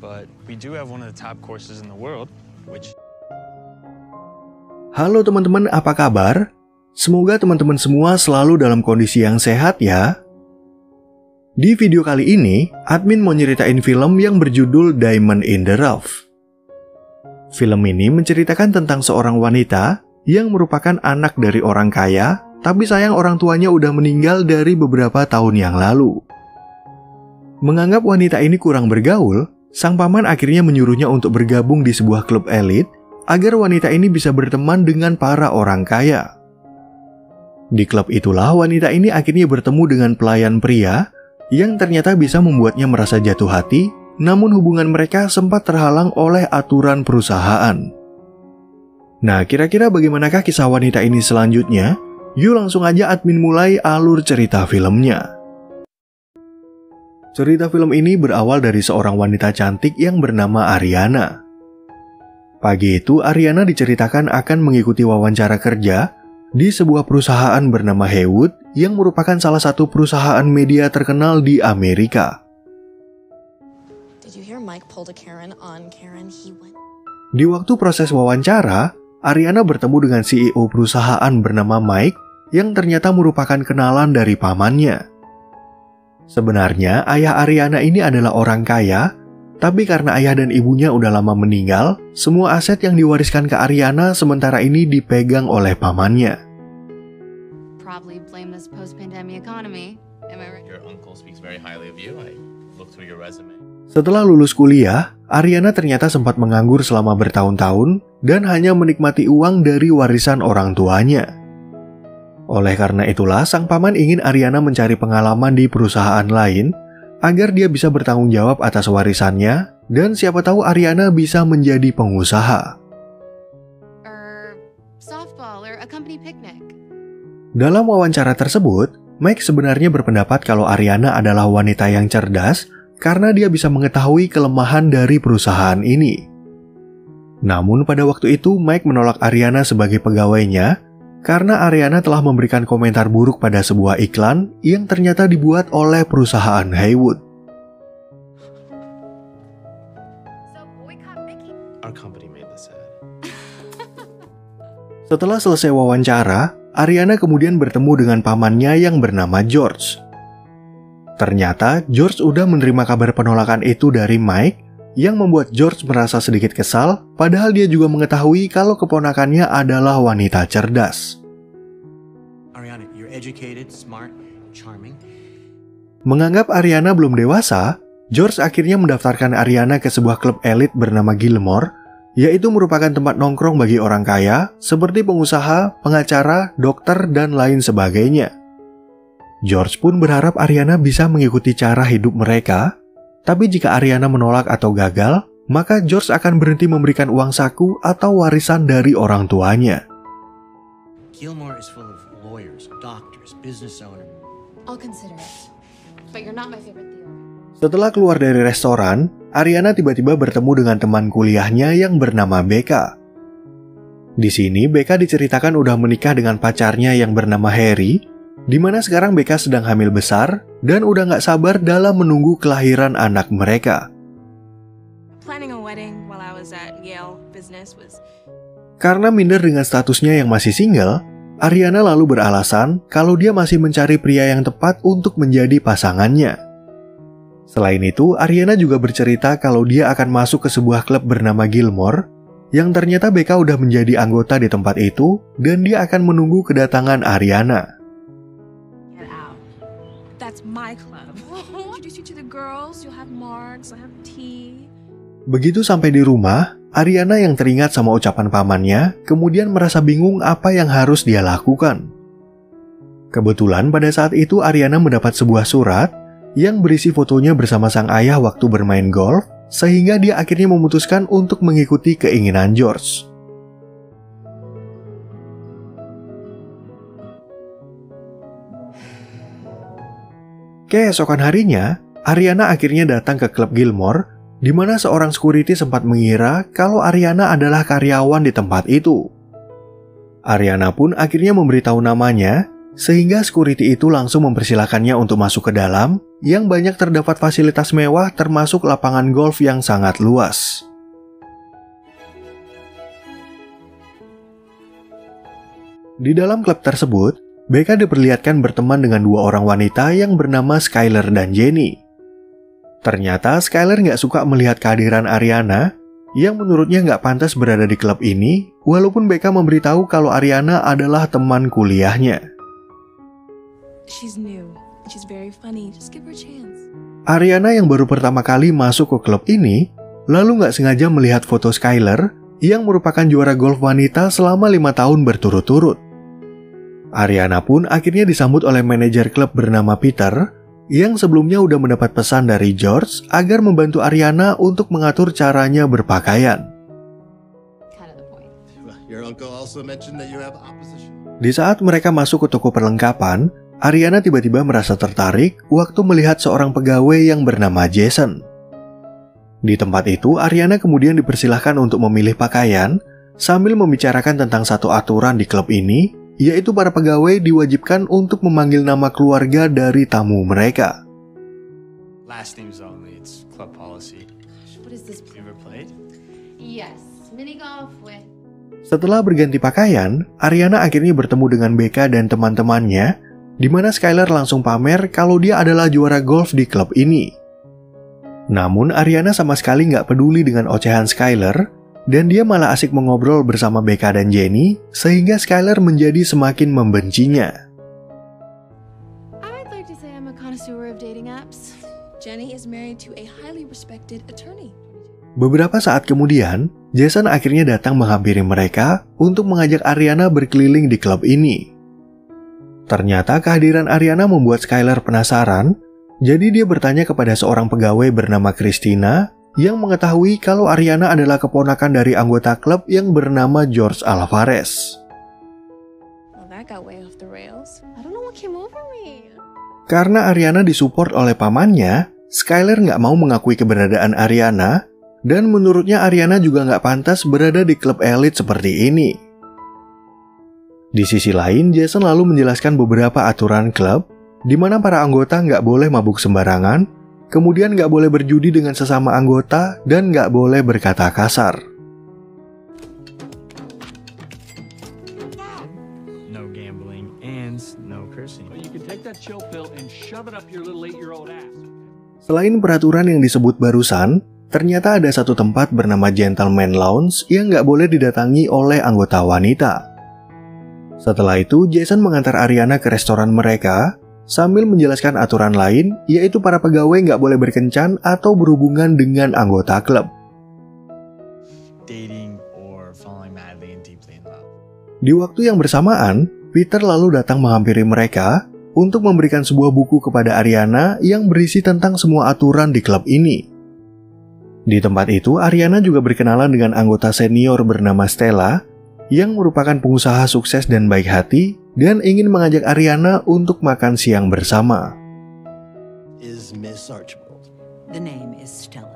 but we do have one of the top courses in the world, which... Halo teman-teman, apa kabar? Semoga teman-teman semua selalu dalam kondisi yang sehat ya. Di video kali ini, admin mau nyeritain film yang berjudul Diamond in the Rough. Film ini menceritakan tentang seorang wanita yang merupakan anak dari orang kaya, tapi sayang orang tuanya udah meninggal dari beberapa tahun yang lalu. Menganggap wanita ini kurang bergaul, sang paman akhirnya menyuruhnya untuk bergabung di sebuah klub elit agar wanita ini bisa berteman dengan para orang kaya. Di klub itulah wanita ini akhirnya bertemu dengan pelayan pria yang ternyata bisa membuatnya merasa jatuh hati, namun hubungan mereka sempat terhalang oleh aturan perusahaan. Nah, kira-kira bagaimanakah kisah wanita ini selanjutnya? Yuk langsung aja admin mulai alur cerita filmnya. Cerita film ini berawal dari seorang wanita cantik yang bernama Ariana. Pagi itu, Ariana diceritakan akan mengikuti wawancara kerja di sebuah perusahaan bernama Haywood yang merupakan salah satu perusahaan media terkenal di Amerika. Di waktu proses wawancara, Ariana bertemu dengan CEO perusahaan bernama Mike yang ternyata merupakan kenalan dari pamannya. Sebenarnya ayah Ariana ini adalah orang kaya, tapi karena ayah dan ibunya udah lama meninggal, semua aset yang diwariskan ke Ariana sementara ini dipegang oleh pamannya. Setelah lulus kuliah, Ariana ternyata sempat menganggur selama bertahun-tahun dan hanya menikmati uang dari warisan orang tuanya. Oleh karena itulah, sang paman ingin Ariana mencari pengalaman di perusahaan lain agar dia bisa bertanggung jawab atas warisannya dan siapa tahu Ariana bisa menjadi pengusaha. Dalam wawancara tersebut, Mike sebenarnya berpendapat kalau Ariana adalah wanita yang cerdas karena dia bisa mengetahui kelemahan dari perusahaan ini. Namun pada waktu itu Mike menolak Ariana sebagai pegawainya karena Ariana telah memberikan komentar buruk pada sebuah iklan yang ternyata dibuat oleh perusahaan Haywood. Setelah selesai wawancara, Ariana kemudian bertemu dengan pamannya yang bernama George. Ternyata George udah menerima kabar penolakan itu dari Mike yang membuat George merasa sedikit kesal, padahal dia juga mengetahui kalau keponakannya adalah wanita cerdas. Ariana, you're educated, smart, charming. Menganggap Ariana belum dewasa, George akhirnya mendaftarkan Ariana ke sebuah klub elit bernama Gilmore, yaitu merupakan tempat nongkrong bagi orang kaya seperti pengusaha, pengacara, dokter, dan lain sebagainya. George pun berharap Ariana bisa mengikuti cara hidup mereka, tapi jika Ariana menolak atau gagal, maka George akan berhenti memberikan uang saku atau warisan dari orang tuanya. Gilmore is full of lawyers, doctors, business owners. I'll consider it. But you're not my favorite Theo. Setelah keluar dari restoran, Ariana tiba-tiba bertemu dengan teman kuliahnya yang bernama Becca. Di sini, Becca diceritakan udah menikah dengan pacarnya yang bernama Harry, di mana sekarang Becca sedang hamil besar dan udah gak sabar dalam menunggu kelahiran anak mereka. Karena minder dengan statusnya yang masih single, Ariana lalu beralasan kalau dia masih mencari pria yang tepat untuk menjadi pasangannya. Selain itu, Ariana juga bercerita kalau dia akan masuk ke sebuah klub bernama Gilmore, yang ternyata Becca udah menjadi anggota di tempat itu dan dia akan menunggu kedatangan Ariana. Begitu sampai di rumah, Ariana yang teringat sama ucapan pamannya, kemudian merasa bingung apa yang harus dia lakukan. Kebetulan pada saat itu Ariana mendapat sebuah surat yang berisi fotonya bersama sang ayah waktu bermain golf, sehingga dia akhirnya memutuskan untuk mengikuti keinginan George. Keesokan harinya, Ariana akhirnya datang ke klub Gilmore, di mana seorang security sempat mengira kalau Ariana adalah karyawan di tempat itu. Ariana pun akhirnya memberitahu namanya sehingga security itu langsung mempersilahkannya untuk masuk ke dalam, yang banyak terdapat fasilitas mewah termasuk lapangan golf yang sangat luas. Di dalam klub tersebut, Becca diperlihatkan berteman dengan dua orang wanita yang bernama Skyler dan Jenny. Ternyata Skyler nggak suka melihat kehadiran Ariana, yang menurutnya nggak pantas berada di klub ini, walaupun Becca memberitahu kalau Ariana adalah teman kuliahnya. She's new. She's very funny. Just give her a chance. Ariana yang baru pertama kali masuk ke klub ini, lalu nggak sengaja melihat foto Skyler, yang merupakan juara golf wanita selama 5 tahun berturut-turut. Ariana pun akhirnya disambut oleh manajer klub bernama Peter, yang sebelumnya udah mendapat pesan dari George agar membantu Ariana untuk mengatur caranya berpakaian. Kind of the point. Your uncle also mentioned that you have opposition. Di saat mereka masuk ke toko perlengkapan, Ariana tiba-tiba merasa tertarik waktu melihat seorang pegawai yang bernama Jason. Di tempat itu, Ariana kemudian dipersilahkan untuk memilih pakaian sambil membicarakan tentang satu aturan di klub ini, yaitu para pegawai diwajibkan untuk memanggil nama keluarga dari tamu mereka. last names only. It's club policy. What is this? You ever played? Yes, mini golf with. Setelah berganti pakaian, Ariana akhirnya bertemu dengan Becca dan teman-temannya, di mana Skyler langsung pamer kalau dia adalah juara golf di klub ini. Namun Ariana sama sekali nggak peduli dengan ocehan Skyler, dan dia malah asik mengobrol bersama Becca dan Jenny, sehingga Skyler menjadi semakin membencinya. I'd like to say I'm a connoisseur of dating apps. Jenny is married to a highly respected attorney. Beberapa saat kemudian, Jason akhirnya datang menghampiri mereka untuk mengajak Ariana berkeliling di klub ini. Ternyata kehadiran Ariana membuat Skyler penasaran, jadi dia bertanya kepada seorang pegawai bernama Christina yang mengetahui kalau Ariana adalah keponakan dari anggota klub yang bernama George Alvarez. Well, that got way off the rails. I don't know what came over me. Karena Ariana disupport oleh pamannya, Skyler nggak mau mengakui keberadaan Ariana, dan menurutnya Ariana juga nggak pantas berada di klub elit seperti ini. Di sisi lain, Jason lalu menjelaskan beberapa aturan klub, di mana para anggota nggak boleh mabuk sembarangan, kemudian nggak boleh berjudi dengan sesama anggota, dan nggak boleh berkata kasar. No gambling and no cursing. You can take that chill pill and shove it up your little 8-year-old ass. Selain peraturan yang disebut barusan, ternyata ada satu tempat bernama Gentleman Lounge yang nggak boleh didatangi oleh anggota wanita. Setelah itu, Jason mengantar Ariana ke restoran mereka, sambil menjelaskan aturan lain, yaitu para pegawai nggak boleh berkencan atau berhubungan dengan anggota klub. Dating or falling madly and deeply in love. Di waktu yang bersamaan, Peter lalu datang menghampiri mereka untuk memberikan sebuah buku kepada Ariana yang berisi tentang semua aturan di klub ini. Di tempat itu, Ariana juga berkenalan dengan anggota senior bernama Stella, yang merupakan pengusaha sukses dan baik hati, dan ingin mengajak Ariana untuk makan siang bersama. Is Miss Archibald. The name is Stella.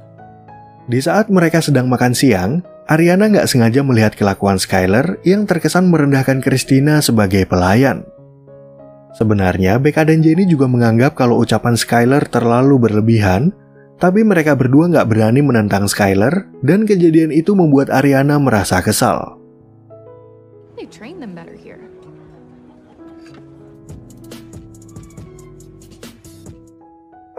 Di saat mereka sedang makan siang, Ariana nggak sengaja melihat kelakuan Skyler yang terkesan merendahkan Christina sebagai pelayan. Sebenarnya, Becca dan Jenny juga menganggap kalau ucapan Skyler terlalu berlebihan, tapi mereka berdua nggak berani menentang Skyler, dan kejadian itu membuat Ariana merasa kesal. They train them better here.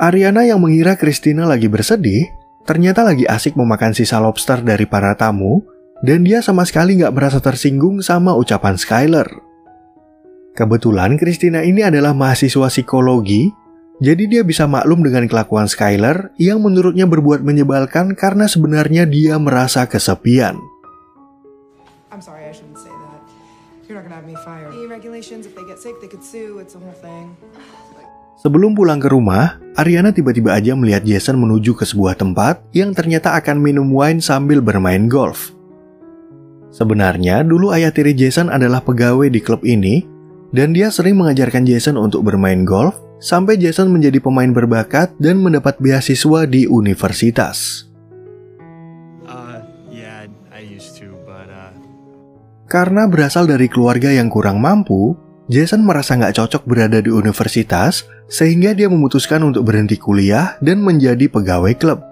Ariana yang mengira Christina lagi bersedih, ternyata lagi asik memakan sisa lobster dari para tamu, dan dia sama sekali nggak merasa tersinggung sama ucapan Skyler. Kebetulan Christina ini adalah mahasiswa psikologi, jadi dia bisa maklum dengan kelakuan Skyler yang menurutnya berbuat menyebalkan karena sebenarnya dia merasa kesepian. I'm sorry, I shouldn't say that. You're not gonna have me fired. The regulations, if they get sick, they could sue. It's a whole thing. Sebelum pulang ke rumah, Ariana tiba-tiba aja melihat Jason menuju ke sebuah tempat yang ternyata akan minum wine sambil bermain golf. Sebenarnya, dulu ayah tiri Jason adalah pegawai di klub ini, dan dia sering mengajarkan Jason untuk bermain golf, sampai Jason menjadi pemain berbakat dan mendapat beasiswa di universitas. Yeah, I used to, but Karena berasal dari keluarga yang kurang mampu, Jason merasa nggak cocok berada di universitas, sehingga dia memutuskan untuk berhenti kuliah dan menjadi pegawai klub.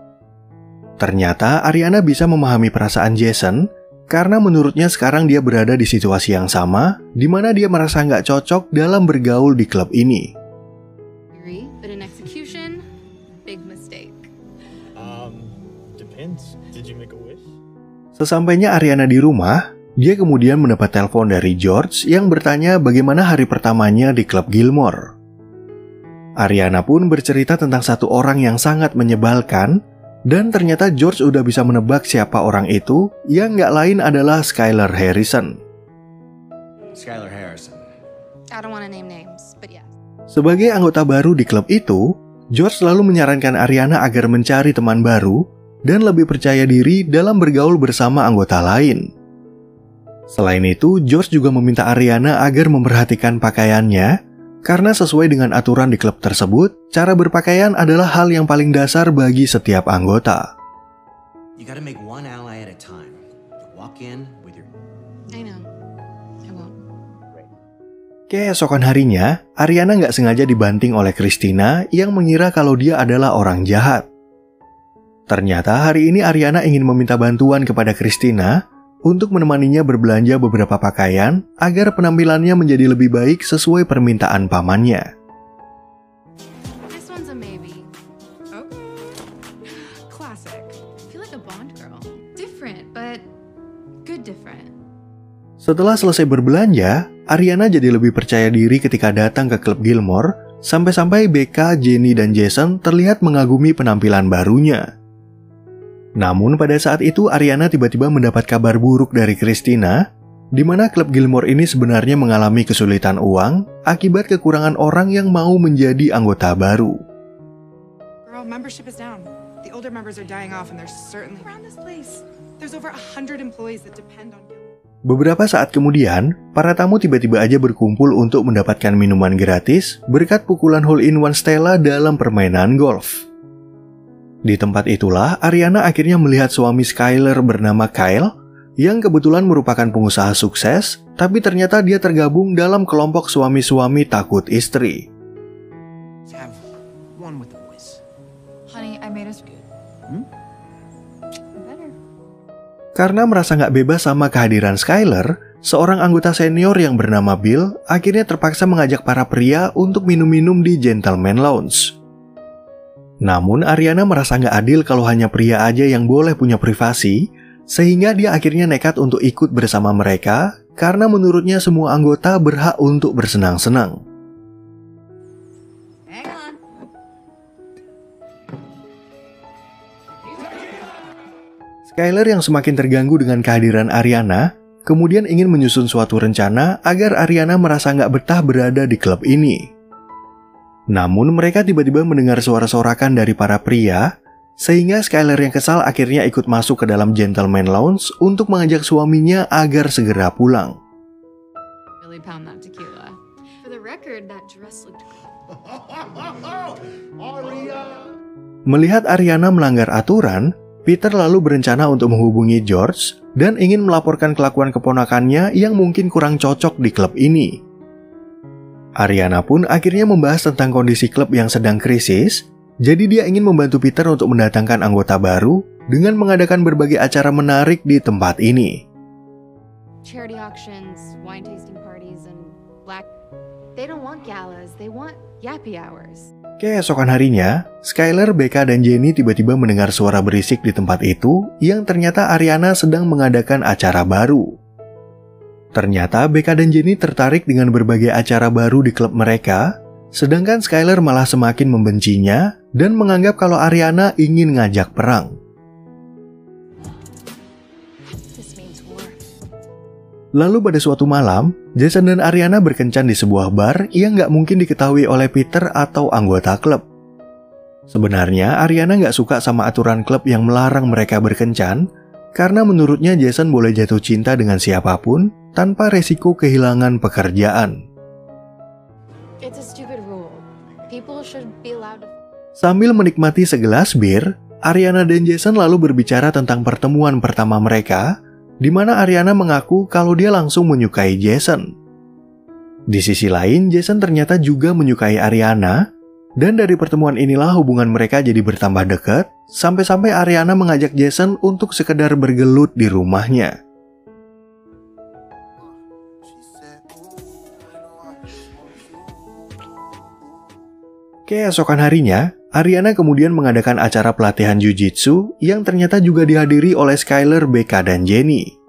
Ternyata Ariana bisa memahami perasaan Jason, karena menurutnya sekarang dia berada di situasi yang sama, di mana dia merasa nggak cocok dalam bergaul di klub ini. But in execution, big mistake. Depends. Did you make a wish? Sesampainya Ariana di rumah, dia kemudian mendapat telepon dari George yang bertanya bagaimana hari pertamanya di klub Gilmore. Ariana pun bercerita tentang satu orang yang sangat menyebalkan, dan ternyata George udah bisa menebak siapa orang itu, yang nggak lain adalah Skylar Harrison. Skylar Harrison. I don't want to name names, but yes. Sebagai anggota baru di klub itu, George selalu menyarankan Ariana agar mencari teman baru dan lebih percaya diri dalam bergaul bersama anggota lain. Selain itu, George juga meminta Ariana agar memperhatikan pakaiannya, karena sesuai dengan aturan di klub tersebut, cara berpakaian adalah hal yang paling dasar bagi setiap anggota. You gotta make one ally at a time. Walk in with your... I know. I won't. Keesokan harinya, Ariana nggak sengaja dibanting oleh Christina yang mengira kalau dia adalah orang jahat. Ternyata hari ini Ariana ingin meminta bantuan kepada Christina untuk menemaninya berbelanja beberapa pakaian agar penampilannya menjadi lebih baik sesuai permintaan pamannya. This one's a maybe. Okay. Classic. I feel like a Bond girl. Different, but good different. Setelah selesai berbelanja, Ariana jadi lebih percaya diri ketika datang ke klub Gilmore, sampai-sampai Becca, Jenny, dan Jason terlihat mengagumi penampilan barunya. Namun pada saat itu Ariana tiba-tiba mendapat kabar buruk dari Christina, di mana klub Gilmore ini sebenarnya mengalami kesulitan uang akibat kekurangan orang yang mau menjadi anggota baru. Girl, membership is down. The older members are dying off and there's certainly around this place. There's over 100 employees that depend on Gilmore. Beberapa saat kemudian, para tamu tiba-tiba aja berkumpul untuk mendapatkan minuman gratis berkat pukulan hole-in-one Stella dalam permainan golf. Di tempat itulah, Ariana akhirnya melihat suami Skylar bernama Kyle, yang kebetulan merupakan pengusaha sukses, tapi ternyata dia tergabung dalam kelompok suami-suami takut istri. Have one with the boys. Honey, I made us good. Better. Karena merasa nggak bebas sama kehadiran Skylar, seorang anggota senior yang bernama Bill akhirnya terpaksa mengajak para pria untuk minum-minum di Gentleman Lounge. Namun Ariana merasa nggak adil kalau hanya pria aja yang boleh punya privasi, sehingga dia akhirnya nekat untuk ikut bersama mereka, karena menurutnya semua anggota berhak untuk bersenang-senang. Hang on. Skylar yang semakin terganggu dengan kehadiran Ariana, kemudian ingin menyusun suatu rencana agar Ariana merasa nggak betah berada di klub ini. Namun mereka tiba-tiba mendengar suara sorakan dari para pria, sehingga Skylar yang kesal akhirnya ikut masuk ke dalam Gentleman Lounge untuk mengajak suaminya agar segera pulang. Really pound that tequila. For the record, that dress looked cool. Melihat Ariana melanggar aturan, Peter lalu berencana untuk menghubungi George dan ingin melaporkan kelakuan keponakannya yang mungkin kurang cocok di klub ini. Ariana pun akhirnya membahas tentang kondisi klub yang sedang krisis, jadi dia ingin membantu Peter untuk mendatangkan anggota baru dengan mengadakan berbagai acara menarik di tempat ini. Charity auctions, wine tasting parties, and black... They don't want galas, they want yappy hours. Keesokan harinya, Skylar, Becca, dan Jenny tiba-tiba mendengar suara berisik di tempat itu yang ternyata Ariana sedang mengadakan acara baru. Ternyata Becca dan Jenny tertarik dengan berbagai acara baru di klub mereka, sedangkan Skylar malah semakin membencinya dan menganggap kalau Ariana ingin ngajak perang. This means war. Lalu pada suatu malam, Jason dan Ariana berkencan di sebuah bar yang nggak mungkin diketahui oleh Peter atau anggota klub. Sebenarnya Ariana nggak suka sama aturan klub yang melarang mereka berkencan, karena menurutnya Jason boleh jatuh cinta dengan siapapun tanpa resiko kehilangan pekerjaan. It's a stupid rule. People should be allowed to... Sambil menikmati segelas bir, Ariana dan Jason lalu berbicara tentang pertemuan pertama mereka, di mana Ariana mengaku kalau dia langsung menyukai Jason. Di sisi lain, Jason ternyata juga menyukai Ariana, dan dari pertemuan inilah hubungan mereka jadi bertambah dekat, sampai-sampai Ariana mengajak Jason untuk sekedar bergelut di rumahnya. Keesokan harinya, Ariana kemudian mengadakan acara pelatihan Jiu-Jitsu yang ternyata juga dihadiri oleh Skyler, Becca, dan Jenny.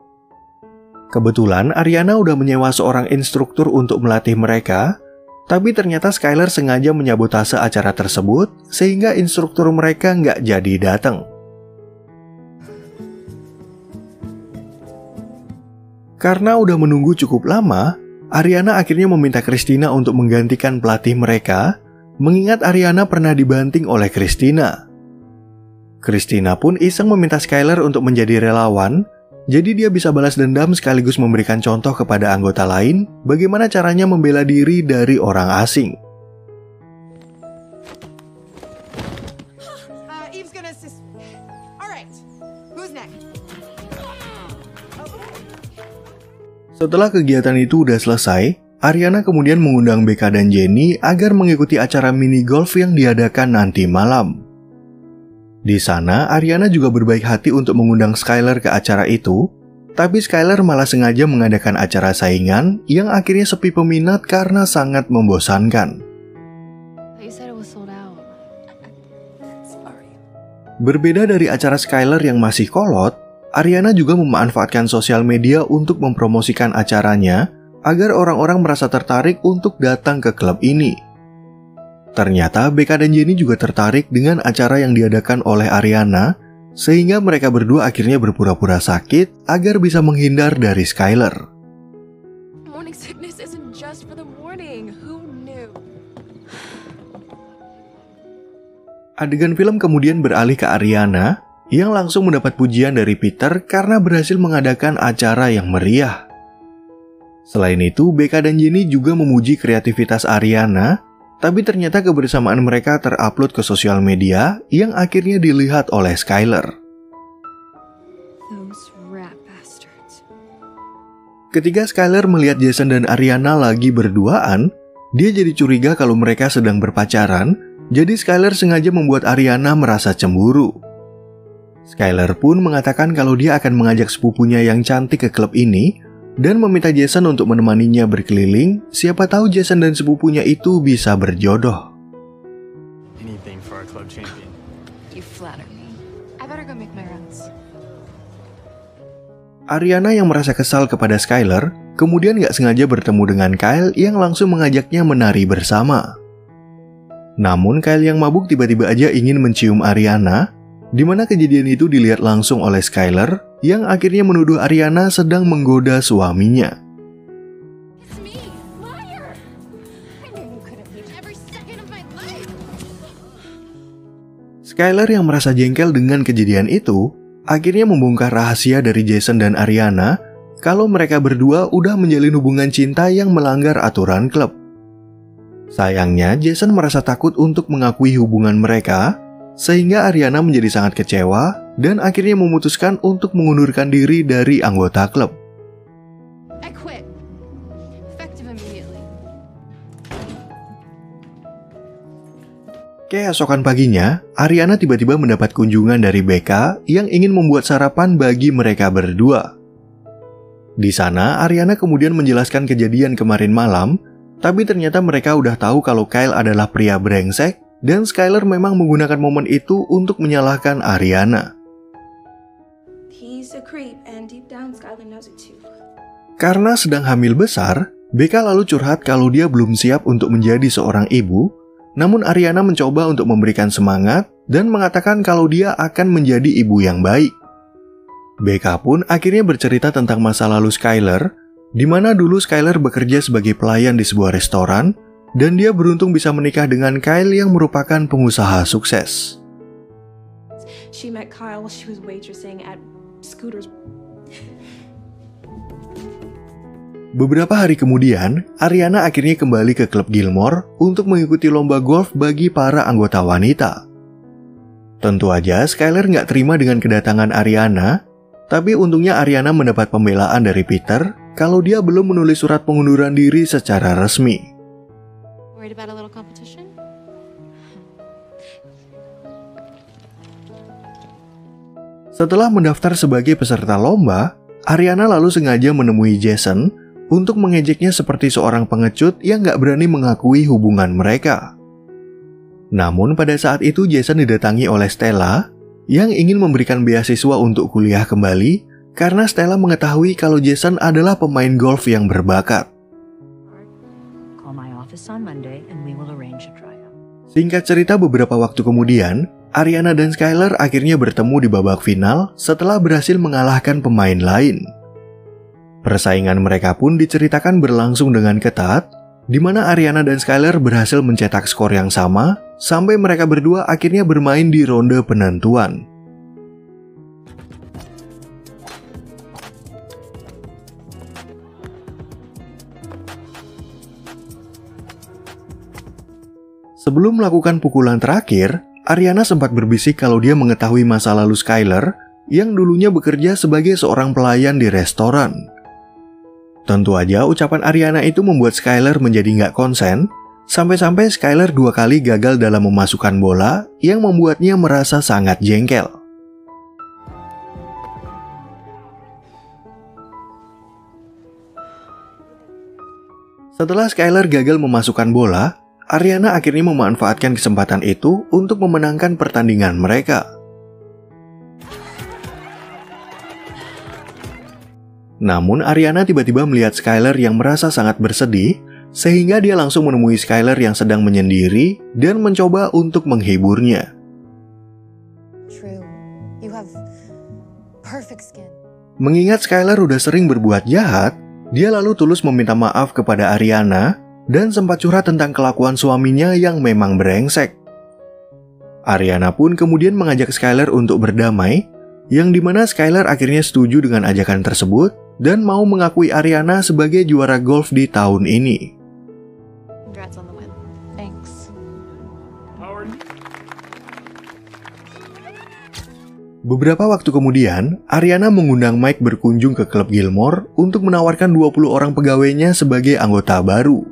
Kebetulan Ariana udah menyewa seorang instruktur untuk melatih mereka, tapi ternyata Skyler sengaja menyabotase acara tersebut sehingga instruktur mereka nggak jadi datang. Karena udah menunggu cukup lama, Ariana akhirnya meminta Christina untuk menggantikan pelatih mereka, mengingat Ariana pernah dibanting oleh Christina. Christina pun iseng meminta Skyler untuk menjadi relawan, jadi dia bisa balas dendam sekaligus memberikan contoh kepada anggota lain bagaimana caranya membela diri dari orang asing. Eve's gonna assist. All right. Who's next? Setelah kegiatan itu udah selesai, Ariana kemudian mengundang Becca dan Jenny agar mengikuti acara mini golf yang diadakan nanti malam. Di sana, Ariana juga berbaik hati untuk mengundang Skyler ke acara itu, tapi Skyler malah sengaja mengadakan acara saingan yang akhirnya sepi peminat karena sangat membosankan. Berbeda dari acara Skyler yang masih kolot, Ariana juga memanfaatkan sosial media untuk mempromosikan acaranya agar orang-orang merasa tertarik untuk datang ke klub ini. Ternyata Becca dan Jenny juga tertarik dengan acara yang diadakan oleh Ariana, sehingga mereka berdua akhirnya berpura-pura sakit agar bisa menghindar dari Skyler. Morning sickness isn't just for the morning. Who knew? Adegan film kemudian beralih ke Ariana, yang langsung mendapat pujian dari Peter karena berhasil mengadakan acara yang meriah. Selain itu, Becca dan Jenny juga memuji kreativitas Ariana, tapi ternyata kebersamaan mereka terupload ke sosial media yang akhirnya dilihat oleh Skyler. Ketika Skyler melihat Jason dan Ariana lagi berduaan, dia jadi curiga kalau mereka sedang berpacaran, jadi Skyler sengaja membuat Ariana merasa cemburu. Skyler pun mengatakan kalau dia akan mengajak sepupunya yang cantik ke klub ini, dan meminta Jason untuk menemaninya berkeliling, siapa tahu Jason dan sepupunya itu bisa berjodoh. Anything for our club champion. You flatter me. I better go make my rounds. Ariana yang merasa kesal kepada Skyler, kemudian gak sengaja bertemu dengan Kyle yang langsung mengajaknya menari bersama. Namun Kyle yang mabuk tiba-tiba aja ingin mencium Ariana, di mana kejadian itu dilihat langsung oleh Skyler yang akhirnya menuduh Ariana sedang menggoda suaminya. Skyler yang merasa jengkel dengan kejadian itu, akhirnya membongkar rahasia dari Jason dan Ariana kalau mereka berdua udah menjalin hubungan cinta yang melanggar aturan klub. Sayangnya, Jason merasa takut untuk mengakui hubungan mereka, sehingga Ariana menjadi sangat kecewa dan akhirnya memutuskan untuk mengundurkan diri dari anggota klub. I quit. Effective immediately. Keesokan paginya, Ariana tiba-tiba mendapat kunjungan dari Becca yang ingin membuat sarapan bagi mereka berdua. Di sana, Ariana kemudian menjelaskan kejadian kemarin malam, tapi ternyata mereka udah tahu kalau Kyle adalah pria brengsek, dan Skyler memang menggunakan momen itu untuk menyalahkan Ariana. He's a creep and deep down Skyler knows it too. Karena sedang hamil besar, Becca lalu curhat kalau dia belum siap untuk menjadi seorang ibu, namun Ariana mencoba untuk memberikan semangat dan mengatakan kalau dia akan menjadi ibu yang baik. Becca pun akhirnya bercerita tentang masa lalu Skyler, di mana dulu Skyler bekerja sebagai pelayan di sebuah restoran, dan dia beruntung bisa menikah dengan Kyle yang merupakan pengusaha sukses. She met Kyle while she was waitressing at Scooter's. Beberapa hari kemudian, Ariana akhirnya kembali ke klub Gilmore untuk mengikuti lomba golf bagi para anggota wanita. Tentu aja Skyler nggak terima dengan kedatangan Ariana, tapi untungnya Ariana mendapat pembelaan dari Peter kalau dia belum menulis surat pengunduran diri secara resmi. Worried about a little competition? Setelah mendaftar sebagai peserta lomba, Ariana lalu sengaja menemui Jason untuk mengejeknya seperti seorang pengecut yang gak berani mengakui hubungan mereka. Namun pada saat itu Jason didatangi oleh Stella yang ingin memberikan beasiswa untuk kuliah kembali karena Stella mengetahui kalau Jason adalah pemain golf yang berbakat. Singkat cerita, beberapa waktu kemudian, Ariana dan Skylar akhirnya bertemu di babak final setelah berhasil mengalahkan pemain lain. Persaingan mereka pun diceritakan berlangsung dengan ketat, di mana Ariana dan Skylar berhasil mencetak skor yang sama, sampai mereka berdua akhirnya bermain di ronde penentuan. Sebelum melakukan pukulan terakhir, Ariana sempat berbisik kalau dia mengetahui masa lalu Skylar yang dulunya bekerja sebagai seorang pelayan di restoran. Tentu aja ucapan Ariana itu membuat Skylar menjadi nggak konsen, sampai-sampai Skylar 2 kali gagal dalam memasukkan bola yang membuatnya merasa sangat jengkel. Setelah Skylar gagal memasukkan bola, Ariana akhirnya memanfaatkan kesempatan itu untuk memenangkan pertandingan mereka. Namun Ariana tiba-tiba melihat Skylar yang merasa sangat bersedih, sehingga dia langsung menemui Skylar yang sedang menyendiri dan mencoba untuk menghiburnya. Mengingat Skylar udah sering berbuat jahat, dia lalu tulus meminta maaf kepada Ariana dan sempat curhat tentang kelakuan suaminya yang memang brengsek. Ariana pun kemudian mengajak Skylar untuk berdamai, yang dimana Skylar akhirnya setuju dengan ajakan tersebut dan mau mengakui Ariana sebagai juara golf di tahun ini. Congrats on the win. Thanks. Beberapa waktu kemudian, Ariana mengundang Mike berkunjung ke klub Gilmore untuk menawarkan 20 orang pegawainya sebagai anggota baru.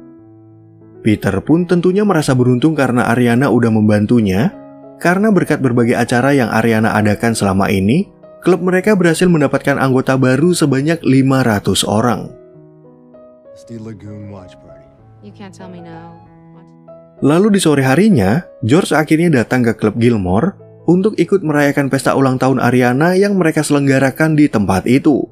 Peter pun tentunya merasa beruntung karena Ariana udah membantunya, karena berkat berbagai acara yang Ariana adakan selama ini, klub mereka berhasil mendapatkan anggota baru sebanyak 500 orang. You can't tell me no. Lalu di sore harinya, George akhirnya datang ke klub Gilmore untuk ikut merayakan pesta ulang tahun Ariana yang mereka selenggarakan di tempat itu.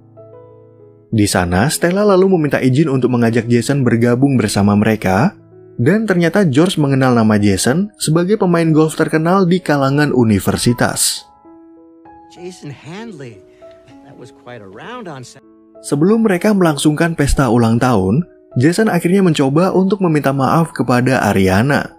Di sana, Stella lalu meminta izin untuk mengajak Jason bergabung bersama mereka, dan ternyata George mengenal nama Jason sebagai pemain golf terkenal di kalangan universitas. Jason Handley. That was quite a round on set. Sebelum mereka melangsungkan pesta ulang tahun, Jason akhirnya mencoba untuk meminta maaf kepada Ariana.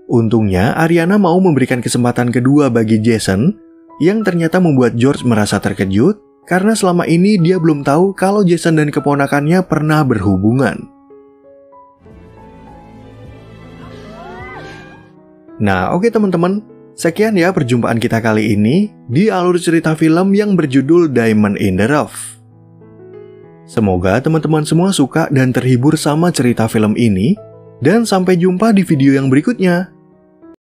Untungnya, Ariana mau memberikan kesempatan kedua bagi Jason, yang ternyata membuat George merasa terkejut karena selama ini dia belum tahu kalau Jason dan keponakannya pernah berhubungan. Nah, oke teman-teman, sekian ya perjumpaan kita kali ini di alur cerita film yang berjudul Diamond in the Rough. Semoga teman-teman semua suka dan terhibur sama cerita film ini, dan sampai jumpa di video yang berikutnya.